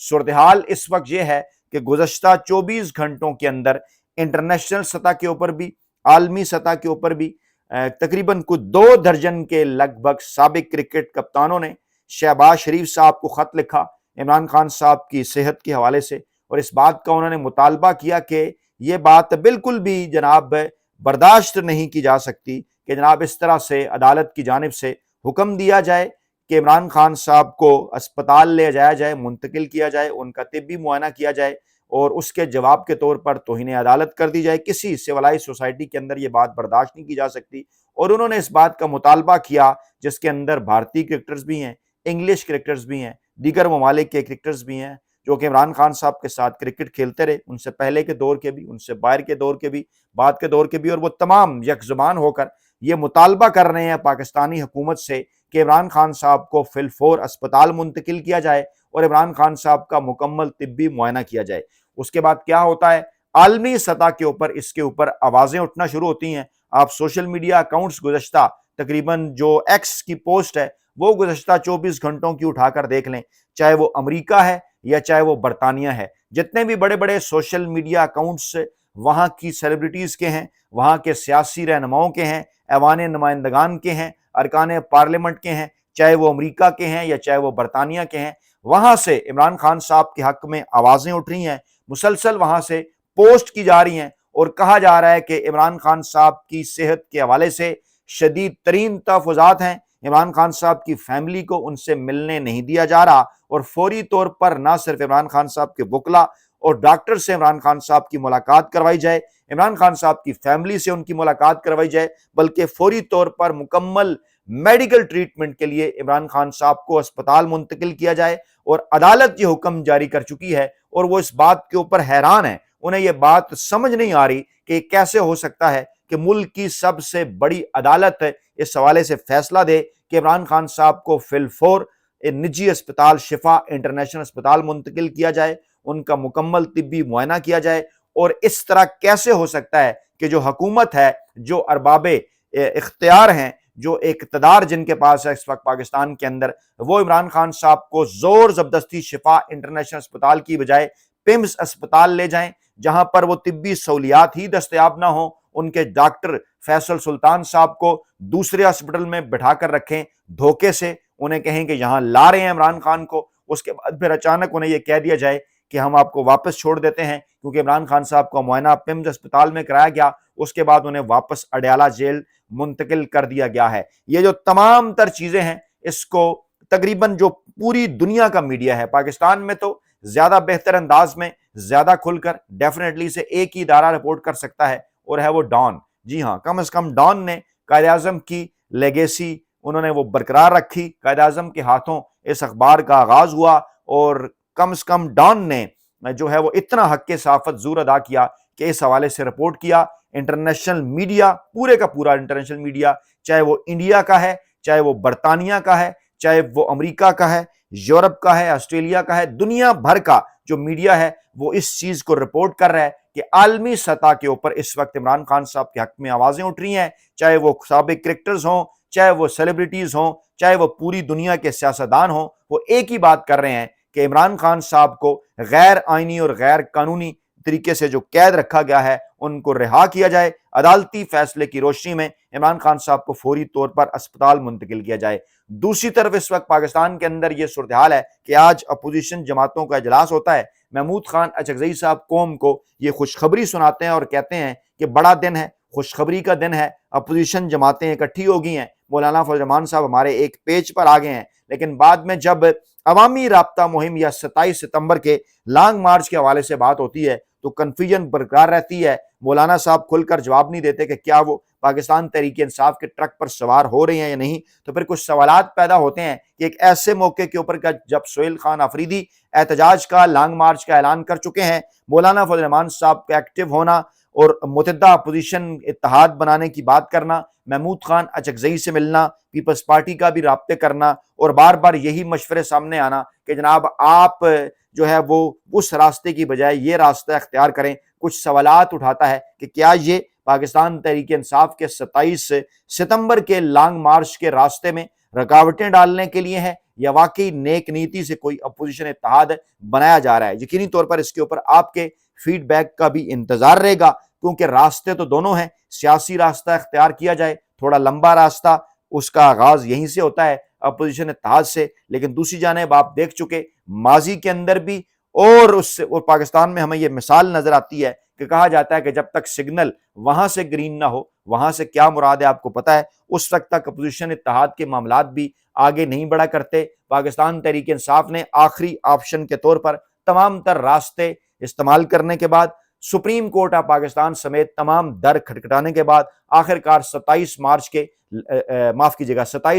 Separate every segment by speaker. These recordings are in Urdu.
Speaker 1: صورتحال اس وقت یہ ہے کہ گزشتہ 24 گھنٹوں کے اندر انٹرنیشنل سطح کے اوپر بھی، عالمی سطح کے اوپر بھی تقریباً کچھ 2 درجن کے لگ بھگ سابق کرکٹ کپتانوں نے شہباز شریف صاحب کو خط لکھا عمران خان صاحب کی صحت کے حوالے سے، اور اس بات کا انہوں نے مطالبہ کیا کہ یہ بات بالکل بھی جناب برداشت نہیں کی جا سکتی کہ جناب اس طرح سے عدالت کی جانب سے حکم دیا جائے کہ عمران خان صاحب کو اسپتال لے جایا جائے، منتقل کیا جائے، ان کا طبی معائنہ کیا جائے، اور اس کے جواب کے طور پر توہین عدالت کر دی جائے۔ کسی سویلائز سوسائٹی کے اندر یہ بات برداشت نہیں کی جا سکتی، اور انہوں نے اس بات کا مطالبہ کیا جس کے اندر بھارتی کرکٹرز بھی ہیں، انگلش کرکٹرز بھی ہیں، دیگر ممالک کے کرکٹرز بھی ہیں جو کہ عمران خان صاحب کے ساتھ کرکٹ کھیلتے رہے، ان سے پہلے کے دور کے بھی، ان سے باہر کے دور کے بھی، بعد کے دور کے بھی، اور وہ تمام یک زبان ہو کر یہ مطالبہ کر رہے ہیں پاکستانی حکومت سے کہ عمران خان صاحب کو فی الفور اسپتال منتقل کیا جائے اور عمران خان صاحب کا مکمل طبی معائنہ کیا جائے۔ اس کے بعد کیا ہوتا ہے، عالمی سطح کے اوپر اس کے اوپر آوازیں اٹھنا شروع ہوتی ہیں۔ آپ سوشل میڈیا اکاؤنٹس گزشتہ تقریباً جو ایکس کی پوسٹ ہے وہ گزشتہ 24 گھنٹوں کی اٹھا کر دیکھ لیں، چاہے وہ امریکہ ہے یا چاہے وہ برطانیہ ہے، جتنے بھی بڑے بڑے سوشل میڈیا اکاؤنٹس وہاں کی سیلیبریٹیز کے ہیں، وہاں کے سیاسی رہنماؤں کے ہیں، ایوان نمائندگان کے ہیں، ارکان پارلیمنٹ کے ہیں، چاہے وہ امریکہ کے ہیں یا چاہے وہ برطانیہ کے ہیں، وہاں سے عمران خان صاحب کے حق میں آوازیں اٹھ رہی ہیں، مسلسل وہاں سے پوسٹ کی جا رہی ہیں، اور کہا جا رہا ہے کہ عمران خان صاحب کی صحت کے حوالے سے شدید ترین تحفظات ہیں، عمران خان صاحب کی فیملی کو ان سے ملنے نہیں دیا جا رہا، اور فوری طور پر نہ صرف عمران خان صاحب کے وکلا اور ڈاکٹر سے عمران خان صاحب کی ملاقات کروائی جائے، عمران خان صاحب کی فیملی سے ان کی ملاقات کروائی جائے، بلکہ فوری طور پر مکمل میڈیکل ٹریٹمنٹ کے لیے عمران خان صاحب کو اسپتال منتقل کیا جائے۔ اور عدالت یہ حکم جاری کر چکی ہے، اور وہ اس بات کے اوپر حیران ہیں، انہیں یہ بات سمجھ نہیں آ رہی کہ کیسے ہو سکتا ہے کہ ملک کی سب سے بڑی عدالت اس حوالے سے فیصلہ دے کہ عمران خان صاحب کو فی الفور نجی اسپتال شفا انٹرنیشنل اسپتال منتقل کیا جائے، ان کا مکمل طبی معائنہ کیا جائے۔ اور اس طرح کیسے ہو سکتا ہے کہ جو حکومت ہے، جو ارباب اختیار ہیں، جو اقتدار جن کے پاس ہے اس وقت پاکستان کے اندر، وہ عمران خان صاحب کو زور زبردستی شفا انٹرنیشنل اسپتال کی بجائے پمز اسپتال لے جائیں، جہاں پر وہ طبی سہولیات ہی دستیاب نہ ہوں، ان کے ڈاکٹر فیصل سلطان صاحب کو دوسرے ہاسپٹل میں بٹھا کر رکھیں، دھوکے سے انہیں کہیں کہ یہاں لا رہے ہیں عمران خان کو، اس کے بعد پھر اچانک انہیں یہ کہہ دیا جائے کہ ہم آپ کو واپس چھوڑ دیتے ہیں، کیونکہ عمران خان صاحب کا معائنہ پمز اسپتال میں کرایا گیا، اس کے بعد انہیں واپس اڈیالہ جیل منتقل کر دیا گیا ہے۔ یہ جو تمام تر چیزیں ہیں، اس کو تقریباً جو پوری دنیا کا میڈیا ہے، پاکستان میں تو زیادہ بہتر انداز میں، زیادہ کھل کر ڈیفینیٹلی سے ایک ہی ادارہ رپورٹ کر سکتا ہے، اور ہے وہ ڈان۔ جی ہاں، کم از کم ڈان نے قائد اعظم کی لیگیسی انہوں نے وہ برقرار رکھی، قائد اعظم کے ہاتھوں اس اخبار کا آغاز ہوا، اور کم از کم ڈان نے جو ہے وہ اتنا حق صحافت زور ادا کیا کہ اس حوالے سے رپورٹ کیا۔ انٹرنیشنل میڈیا، پورے کا پورا انٹرنیشنل میڈیا، چاہے وہ انڈیا کا ہے، چاہے وہ برطانیہ کا ہے، چاہے وہ امریکہ کا ہے، یورپ کا ہے، آسٹریلیا کا ہے، دنیا بھر کا جو میڈیا ہے وہ اس چیز کو رپورٹ کر رہا ہے کہ عالمی سطح کے اوپر اس وقت عمران خان صاحب کے حق میں آوازیں اٹھ رہی ہیں، چاہے وہ سابق کرکٹرز ہوں، چاہے وہ سیلیبریٹیز ہوں، چاہے وہ پوری دنیا کے سیاستدان ہوں، وہ ایک ہی بات کر رہے ہیں کہ عمران خان صاحب کو غیر آئینی اور غیر قانونی طریقے سے جو قید رکھا گیا ہے ان کو رہا کیا جائے، عدالتی فیصلے کی روشنی میں عمران خان صاحب کو فوری طور پر اسپتال منتقل کیا جائے۔ دوسری طرف اس وقت پاکستان کے اندر یہ صورتحال ہے کہ آج اپوزیشن جماعتوں کا اجلاس ہوتا ہے، محمود خان اچکزئی صاحب قوم کو یہ خوشخبری سناتے ہیں اور کہتے ہیں کہ بڑا دن ہے، خوشخبری کا دن ہے، اپوزیشن جماعتیں اکٹھی ہو گئی ہیں، مولانا فضل الرحمان صاحب ہمارے ایک پیج پر آ گئے ہیں۔ لیکن بعد میں جب عوامی رابطہ مہم یا 27 ستمبر کے لانگ مارچ کے حوالے سے بات ہوتی ہے تو کنفیوژن برقرار رہتی ہے، مولانا صاحب کھل کر جواب نہیں دیتے کہ کیا وہ پاکستان تحریک انصاف کے ٹرک پر سوار ہو رہے ہیں یا نہیں، تو پھر کچھ سوالات پیدا ہوتے ہیں کہ ایک ایسے موقع کے اوپر جب سہیل خان آفریدی احتجاج کا لانگ مارچ کا اعلان کر چکے ہیں، مولانا فضل الرحمان صاحب کا ایکٹیو ہونا اور متحدہ اپوزیشن اتحاد بنانے کی بات کرنا، محمود خان اچکزئی سے ملنا، پیپلز پارٹی کا بھی رابطے کرنا، اور بار بار یہی مشورے سامنے آنا کہ جناب آپ جو ہے وہ اس راستے کی بجائے یہ راستہ اختیار کریں، کچھ سوالات اٹھاتا ہے کہ کیا یہ پاکستان تحریک انصاف کے 27 ستمبر کے لانگ مارچ کے راستے میں رکاوٹیں ڈالنے کے لیے ہے یا واقعی نیک نیتی سے کوئی اپوزیشن اتحاد بنایا جا رہا ہے؟ یقینی طور پر اس کے اوپر آپ کے فیڈ بیک کا بھی انتظار رہے گا، کیونکہ راستے تو دونوں ہیں۔ سیاسی راستہ اختیار کیا جائے، تھوڑا لمبا راستہ، اس کا آغاز یہیں سے ہوتا ہے، اپوزیشن اتحاد سے، لیکن دوسری جانب آپ دیکھ چکے ماضی کے اندر بھی اور اس سے اور پاکستان میں ہمیں یہ مثال نظر آتی ہے کہ کہا جاتا ہے کہ جب تک سگنل وہاں سے گرین نہ ہو، وہاں سے کیا مراد ہے آپ کو پتا ہے، اس وقت تک اپوزیشن اتحاد کے معاملات بھی آگے نہیں بڑھا کرتے۔ پاکستان تحریک انصاف نے آخری آپشن کے طور پر تمام تر راستے استعمال کرنے کے بعد، سپریم کورٹ آف پاکستان سمیت تمام در کھٹکھٹانے کے بعد، آخر کار 27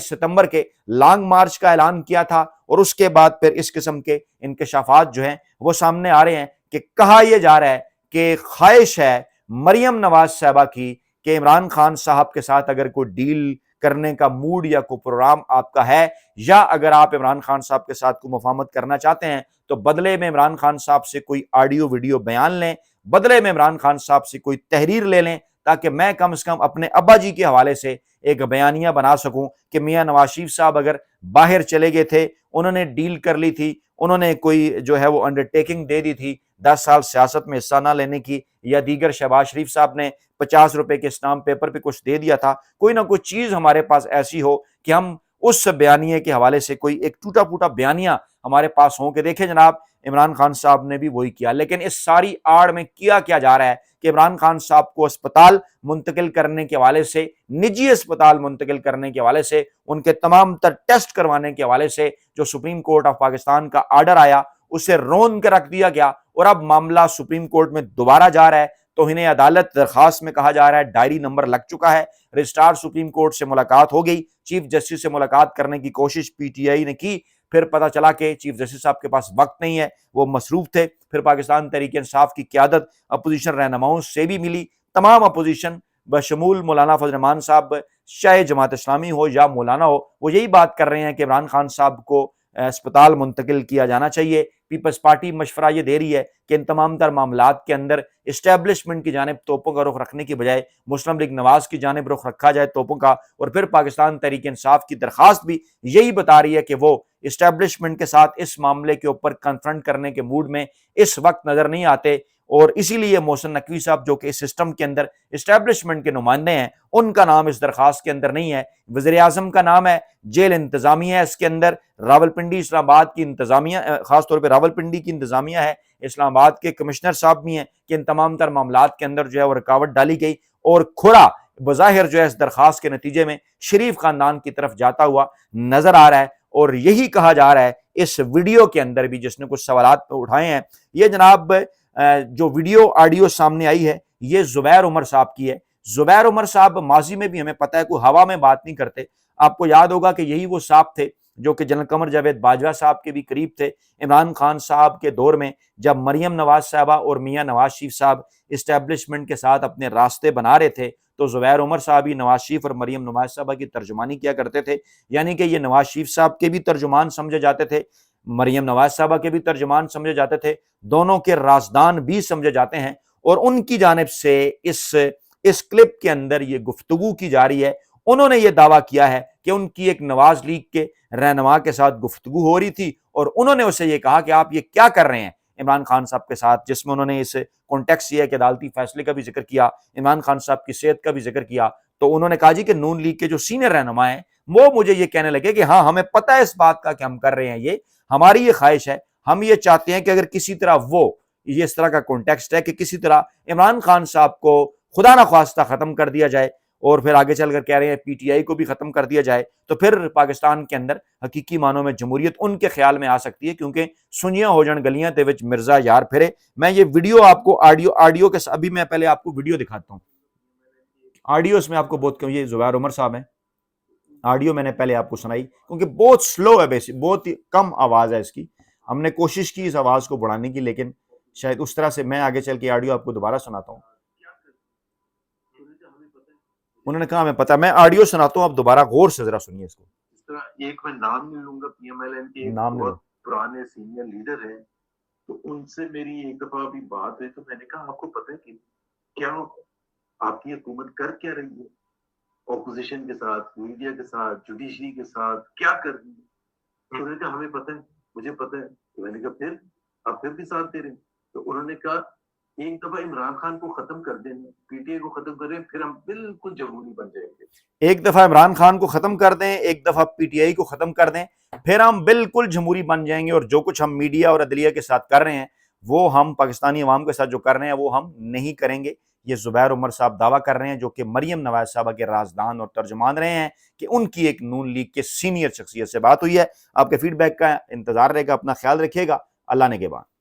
Speaker 1: ستمبر کے لانگ مارچ کا اعلان کیا تھا، اور اس کے بعد پھر اس قسم کے انکشافات جو ہیں وہ سامنے آ رہے ہیں کہ کہا یہ جا رہا ہے کہ خواہش ہے مریم نواز صاحبہ کی کہ عمران خان صاحب کے ساتھ اگر کوئی ڈیل کرنے کا موڈ یا کوئی پروگرام آپ کا ہے، یا اگر آپ عمران خان صاحب کے ساتھ کوئی مفاہمت کرنا چاہتے ہیں، تو بدلے میں عمران خان صاحب سے کوئی آڈیو ویڈیو بیان لیں، بدلے میں عمران خان صاحب سے کوئی تحریر لے لیں، تاکہ میں کم از کم اپنے ابا جی کے حوالے سے ایک بیانیہ بنا سکوں کہ میاں نواز شریف صاحب اگر باہر چلے گئے تھے، انہوں نے ڈیل کر لی تھی، انہوں نے کوئی جو ہے وہ انڈرٹیکنگ دے دی تھی 10 سال سیاست میں حصہ نہ لینے کی، یا دیگر شہباز شریف صاحب نے 50 روپے کے اسٹامپ پیپر پہ کچھ دے دیا تھا، کوئی نہ کوئی چیز ہمارے پاس ایسی ہو کہ ہم اس بیانیے کے حوالے سے کوئی ایک ٹوٹا پھوٹا بیانیہ ہمارے پاس ہوں کہ دیکھیں جناب عمران خان صاحب نے بھی وہی کیا۔ لیکن اس ساری آڑ میں کیا جا رہا ہے کہ عمران خان صاحب کو اسپتال منتقل کرنے کے حوالے سے، نجی اسپتال منتقل کرنے کے حوالے سے، ان کے تمام تر ٹیسٹ کروانے کے حوالے سے جو سپریم کورٹ آف پاکستان کا آرڈر آیا، اسے رون کے رکھ دیا گیا، اور اب معاملہ سپریم کورٹ میں دوبارہ جا رہا ہے۔ توہین عدالت درخواست میں کہا جا رہا ہے ڈائری نمبر لگ چکا ہے، رجسٹرار سپریم کورٹ سے ملاقات ہو گئی، چیف جسٹس سے ملاقات کرنے کی کوشش پی ٹی آئی نے کی، پھر پتہ چلا کہ چیف جسٹس صاحب کے پاس وقت نہیں ہے، وہ مصروف تھے۔ پھر پاکستان تحریک انصاف کی قیادت اپوزیشن رہنماؤں سے بھی ملی، تمام اپوزیشن بشمول مولانا فضل الرحمان صاحب، چاہے جماعت اسلامی ہو یا مولانا ہو، وہ یہی بات کر رہے ہیں کہ عمران خان صاحب کو اسپتال منتقل کیا جانا چاہیے۔ پیپلز پارٹی مشورہ یہ دے رہی ہے کہ ان تمام تر معاملات کے اندر اسٹیبلشمنٹ کی جانب توپوں کا رخ رکھنے کی بجائے مسلم لیگ نواز کی جانب رخ رکھا جائے توپوں کا، اور پھر پاکستان تحریک انصاف کی درخواست بھی یہی بتا رہی ہے کہ وہ اسٹیبلشمنٹ کے ساتھ اس معاملے کے اوپر کنفرنٹ کرنے کے موڈ میں اس وقت نظر نہیں آتے، اور اسی لیے محسن نقوی صاحب جو کہ اس سسٹم کے اندر اسٹیبلشمنٹ کے نمائندے ہیں، ان کا نام اس درخواست کے اندر نہیں ہے۔ وزیر اعظم کا نام ہے، جیل انتظامیہ ہے اس کے اندر، راولپنڈی اسلام آباد کی انتظامیہ، خاص طور پہ راولپنڈی کی انتظامیہ ہے، اسلام آباد کے کمشنر صاحب بھی ہیں، کہ ان تمام تر معاملات کے اندر جو ہے وہ رکاوٹ ڈالی گئی، اور کھرا بظاہر جو ہے اس درخواست کے نتیجے میں شریف خاندان کی طرف جاتا ہوا نظر آ رہا ہے۔ اور یہی کہا جا رہا ہے اس ویڈیو کے اندر بھی، جس نے کچھ سوالات اٹھائے ہیں، یہ جناب جو ویڈیو آڈیو سامنے آئی ہے یہ زبیر عمر صاحب کی ہے۔ زبیر عمر صاحب ماضی میں بھی ہمیں پتہ ہے کوئی ہوا میں بات نہیں کرتے، آپ کو یاد ہوگا کہ یہی وہ صاحب تھے جو کہ جنرل قمر جاوید باجوہ صاحب کے بھی قریب تھے عمران خان صاحب کے دور میں، جب مریم نواز صاحبہ اور میاں نواز شریف صاحب اسٹیبلشمنٹ کے ساتھ اپنے راستے بنا رہے تھے، تو زبیر عمر صاحب ہی نواز شریف اور مریم نواز صاحبہ کی ترجمانی کیا کرتے تھے، یعنی کہ یہ نواز شریف صاحب کے بھی ترجمان سمجھے جاتے تھے، مریم نواز صاحبہ کے بھی ترجمان سمجھے جاتے تھے، دونوں کے رازدان بھی سمجھے جاتے ہیں، اور ان کی جانب سے اس کلپ کے اندر یہ گفتگو کی جا رہی ہے۔ انہوں نے یہ دعویٰ کیا ہے کہ ان کی ایک نواز لیگ کے رہنما کے ساتھ گفتگو ہو رہی تھی، اور انہوں نے اسے یہ کہا کہ آپ یہ کیا کر رہے ہیں عمران خان صاحب کے ساتھ، جس میں انہوں نے اس کانٹیکسٹ یہ ہے کہ عدالتی فیصلے کا بھی ذکر کیا، عمران خان صاحب کی صحت کا بھی ذکر کیا، تو انہوں نے کہا جی کہ نون لیگ کے جو سینئر رہنما ہیں وہ مجھے یہ کہنے لگے کہ ہاں ہمیں پتہ ہے اس بات کا کہ ہم کر رہے ہیں، یہ ہماری یہ خواہش ہے، ہم یہ چاہتے ہیں کہ اگر کسی طرح وہ یہ اس طرح کا کانٹیکسٹ ہے کہ کسی طرح عمران خان صاحب کو خدا نخواستہ ختم کر دیا جائے، اور پھر آگے چل کر کہہ رہے ہیں پی ٹی آئی کو بھی ختم کر دیا جائے، تو پھر پاکستان کے اندر حقیقی معنوں میں جمہوریت ان کے خیال میں آ سکتی ہے، کیونکہ سنیاں ہو جان گلیاں تے وچ مرزا یار پھرے۔ میں یہ ویڈیو آپ کو آڈیو کے ابھی میں پہلے آپ کو ویڈیو دکھاتا ہوں، آڈیو اس میں آپ کو بہت کم، یہ زبیر عمر صاحب ہیں، آڈیو میں نے پہلے آپ کو سنائی کیونکہ بہت سلو ہے، بہت کم آواز ہے اس کی، ہم نے کوشش کی اس آواز کو بڑھانے کی، لیکن شاید اس طرح سے میں آگے چل کے آڈیو آپ کو دوبارہ سناتا ہوں۔ انہوں نے کہا ہمیں پتہ، میں آڈیو سناتا ہوں، آپ دوبارہ غور سے ذرا سنیے اس کو۔
Speaker 2: اس طرح ایک میں نام نہیں لوں گا، پی ایم ایل این کے ایک
Speaker 1: نام
Speaker 2: بہت پرانے سینئر لیڈر ہیں، تو ان سے میری ایک دفعہ بھی بات ہوئی، تو میں نے کہا آپ کو پتہ ہے کہ کیا آپ کی حکومت کر کیا رہی ہے؟ اپوزیشن کے ساتھ, میڈیا کے ساتھ, جوڈیشری کے ساتھ کیا کر رہی ہے. تو انہوں نے کہا ہمیں پتہ ہے, مجھے پتہ ہے. تو میں نے کہا پھر آپ پھر بھی ساتھ دے رہے ہیں. تو انہوں نے کہا ایک دفعہ عمران خان کو ختم کر دیں, پی ٹی آئی کو ختم کریں, پھر ہم بالکل جمہوری بن جائیں گے.
Speaker 1: ایک دفعہ عمران خان کو ختم کر دیں, ایک دفعہ پی ٹی آئی کو ختم کر دیں, پھر ہم بالکل جمہوری بن جائیں گے, اور جو کچھ ہم میڈیا اور عدلیہ کے ساتھ کر رہے ہیں وہ ہم پاکستانی عوام کے ساتھ جو کر رہے ہیں وہ ہم نہیں کریں گے. یہ زبیر عمر صاحب دعویٰ کر رہے ہیں, جو کہ مریم نواز صاحبہ کے رازدان اور ترجمان رہے ہیں, کہ ان کی ایک نون لیگ کے سینئر شخصیت سے بات ہوئی ہے. آپ کے فیڈ بیک کا انتظار رہے گا. اپنا خیال رکھیے گا. اللہ نے کے بعد.